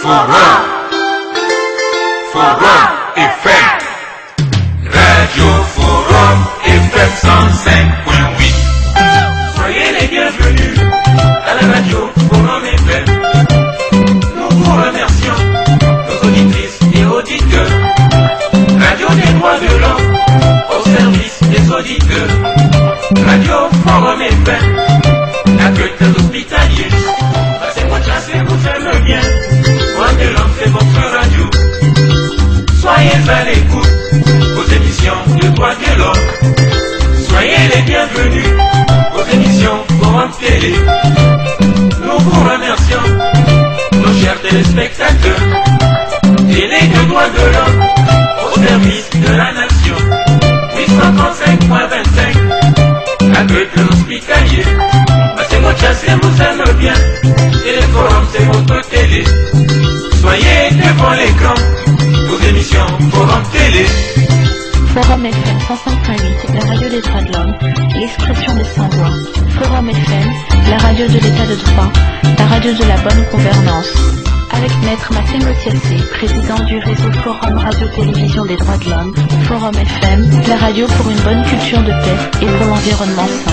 Forum FM. Radio Forum FM 105.8. Soyez les bienvenus à la radio Forum FM. Nous vous remercions, nos auditrices et auditeurs. Radio des droits de l'homme au service des auditeurs. Radio Forum FM, accueil des hospitaliers. Passez-moi chasser, vous faire le bien. Droits de l'homme, c'est votre radio. Soyez à l'écoute aux émissions de droits de l'homme. Soyez les bienvenus aux émissions Forum Télé. Nous vous remercions, nos chers téléspectateurs. Télé de droits de l'homme au service de la nation. 835.25. Accueil de l'hospitalier. Passez-moi chasser, vous aime bien. Téléforum, c'est votre télé. Soyez devant l'écran. Vos émissions Forum Télé. Forum FM 105.8, la radio des droits de l'homme, l'expression des sans-voix. Forum FM, la radio de l'état de droit, la radio de la bonne gouvernance. Avec Maître Massengo Tiassé, président du réseau Forum Radio-Télévision des droits de l'homme. Forum FM, la radio pour une bonne culture de paix et pour l'environnement sain.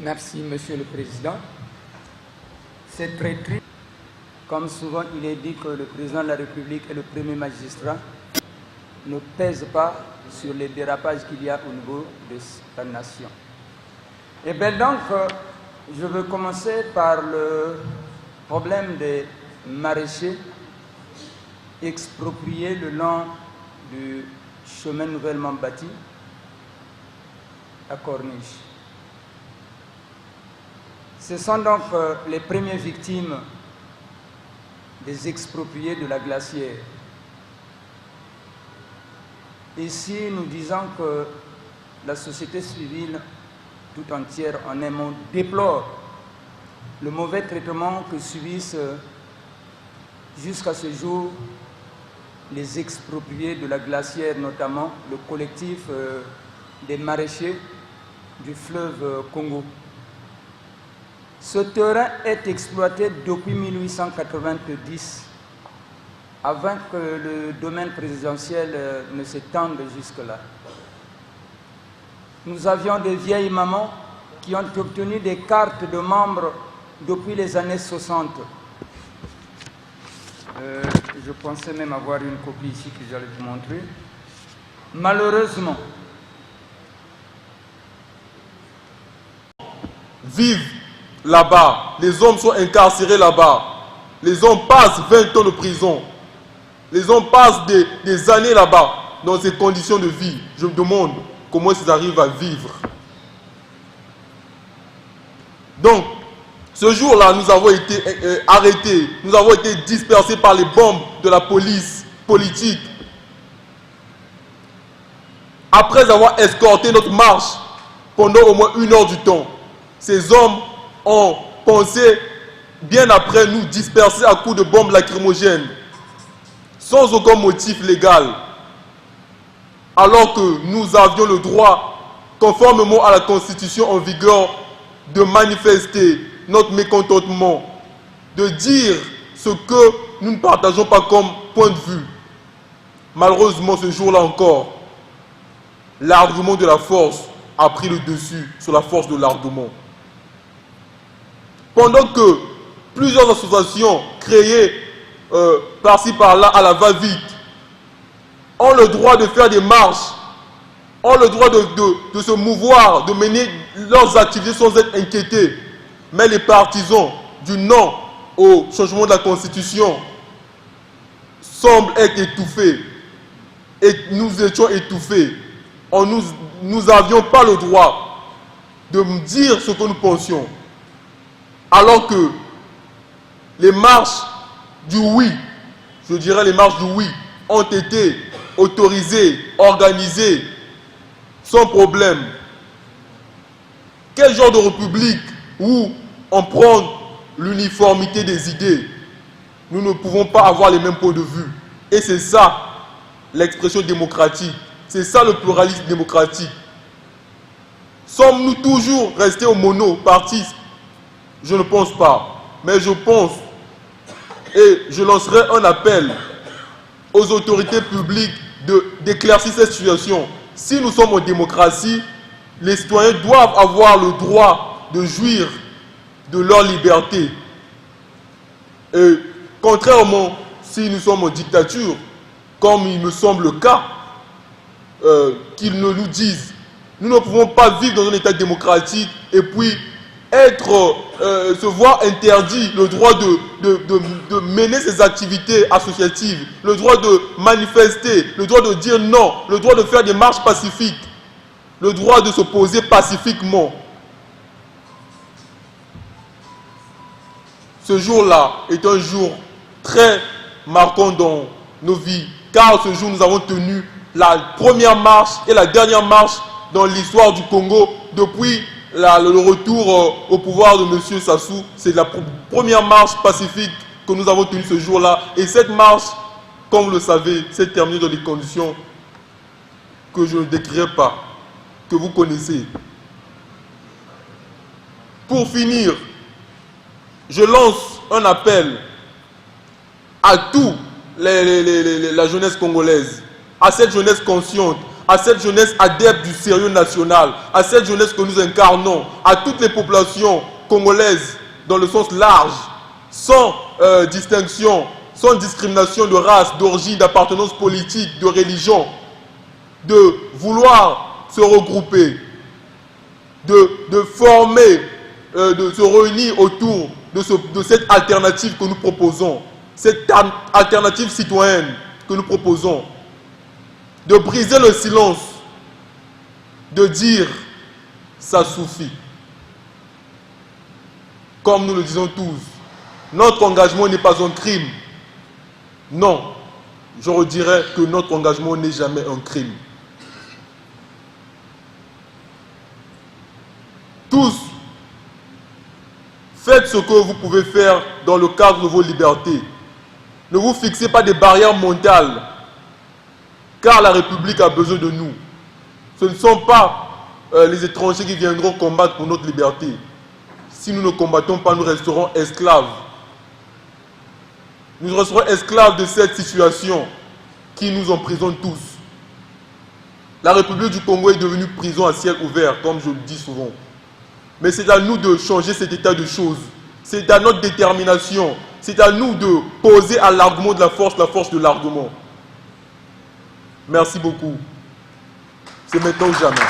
Merci, Monsieur le Président. C'est très triste. Comme souvent, il est dit que le Président de la République et le Premier magistrat ne pèsent pas sur les dérapages qu'il y a au niveau de la nation. Et bien donc, je veux commencer par le problème des maraîchers expropriés le long du chemin nouvellement bâti à Corniche. Ce sont donc les premières victimes des expropriés de la glacière. Ici, nous disons que la société civile tout entière en un mot déplore le mauvais traitement que subissent jusqu'à ce jour les expropriés de la glacière, notamment le collectif des maraîchers du fleuve Congo. Ce terrain est exploité depuis 1890, avant que le domaine présidentiel ne s'étende jusque-là. Nous avions des vieilles mamans qui ont obtenu des cartes de membres depuis les années 60. Je pensais même avoir une copie ici que j'allais vous montrer. Malheureusement, vivent là-bas, les hommes sont incarcérés là-bas, les hommes passent 20 ans de prison, les hommes passent des années là-bas dans ces conditions de vie. Je me demande comment ils arrivent à vivre. Donc, ce jour-là, nous avons été arrêtés, nous avons été dispersés par les bombes de la police politique. Après avoir escorté notre marche pendant au moins 1 heure du temps, ces hommes ont pensé, bien après, nous disperser à coups de bombes lacrymogènes, sans aucun motif légal, alors que nous avions le droit, conformément à la Constitution en vigueur, de manifester notre mécontentement, de dire ce que nous ne partageons pas comme point de vue. Malheureusement, ce jour-là encore, l'argument de la force a pris le dessus sur la force de l'argument. Pendant que plusieurs associations créées par-ci par-là à la va-vite ont le droit de faire des marches, ont le droit de se mouvoir, de mener leurs activités sans être inquiétés. Mais les partisans du non au changement de la Constitution semblent être étouffés. Et nous étions étouffés. Nous n'avions pas le droit de dire ce que nous pensions. Alors que les marches du oui, je dirais les marches du oui, ont été autorisées, organisées, sans problème. Quel genre de république où on prend l'uniformité des idées, nous ne pouvons pas avoir les mêmes points de vue. Et c'est ça l'expression démocratique. C'est ça le pluralisme démocratique. Sommes-nous toujours restés au monopartisme? Je ne pense pas. Mais je pense, et je lancerai un appel aux autorités publiques d'éclaircir cette situation. Si nous sommes en démocratie, les citoyens doivent avoir le droit de jouir de leur liberté. Et contrairement, si nous sommes en dictature, comme il me semble le cas, qu'ils ne nous disent, nous ne pouvons pas vivre dans un état démocratique et puis se voir interdit le droit de mener ses activités associatives, le droit de manifester, le droit de dire non, le droit de faire des marches pacifiques, le droit de s'opposer pacifiquement. Ce jour-là est un jour très marquant dans nos vies, car ce jour nous avons tenu la première marche et la dernière marche dans l'histoire du Congo depuis le retour au pouvoir de M. Sassou. C'est la première marche pacifique que nous avons tenue ce jour-là. Et cette marche, comme vous le savez, s'est terminée dans des conditions que je ne décrirai pas, que vous connaissez. Pour finir, je lance un appel à toute la jeunesse congolaise, à cette jeunesse consciente, à cette jeunesse adepte du sérieux national, à cette jeunesse que nous incarnons, à toutes les populations congolaises dans le sens large, sans distinction, sans discrimination de race, d'origine, d'appartenance politique, de religion, de vouloir se regrouper, de former, de se réunir autour de cette alternative que nous proposons, cette alternative citoyenne que nous proposons, de briser le silence, de dire ça suffit. Comme nous le disons tous, notre engagement n'est pas un crime. Non, je redirais que notre engagement n'est jamais un crime. Tous, faites ce que vous pouvez faire dans le cadre de vos libertés. Ne vous fixez pas des barrières mentales, car la République a besoin de nous. Ce ne sont pas les étrangers qui viendront combattre pour notre liberté. Si nous ne combattons pas, nous resterons esclaves. Nous resterons esclaves de cette situation qui nous emprisonne tous. La République du Congo est devenue prison à ciel ouvert, comme je le dis souvent. Mais c'est à nous de changer cet état de choses. C'est à notre détermination. C'est à nous de poser à l'argument de la force de l'argument. Merci beaucoup. C'est maintenant ou jamais.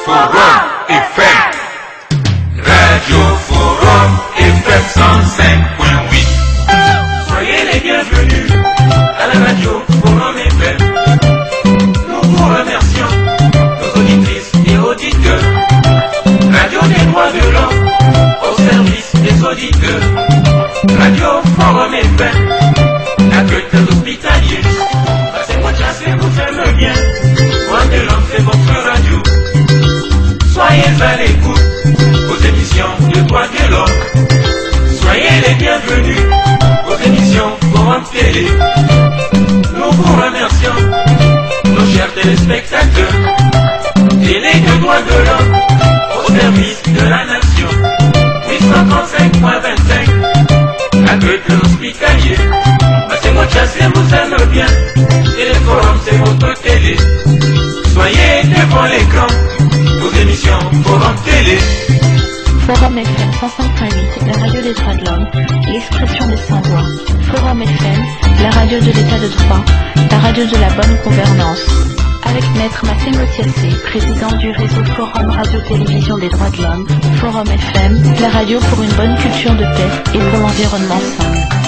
Forum FM. Radio Forum FM 105.8. Soyez les bienvenus à la radio Forum FM. Nous vous remercions, nos auditrices et auditeurs. Radio des droits de l'homme au service des auditeurs. Radio Forum FM, accueil des hospitaliers. Passez-moi chasser, vous aimez bien. Droits de l'homme, c'est votre radio. Soyez à l'écoute aux émissions de droits de l'homme. Soyez les bienvenus aux émissions Forum Télé. Nous vous remercions, nos chers téléspectateurs. Télé de droits de l'homme au service de la nation. 835.25, accueil de l'hospitalier. Passez-moi chasser, vous aimez bien. Téléforum, c'est votre télé. Soyez devant l'écran, vos émissions Forum Télé. Forum FM 105.8, la radio des droits de l'homme, l'expression des sans-voix. Forum FM, la radio de l'état de droit, la radio de la bonne gouvernance. avec Maître Massimo Tiassé, président du réseau Forum Radio-Télévision des droits de l'homme, Forum FM, la radio pour une bonne culture de paix et pour l'environnement sain.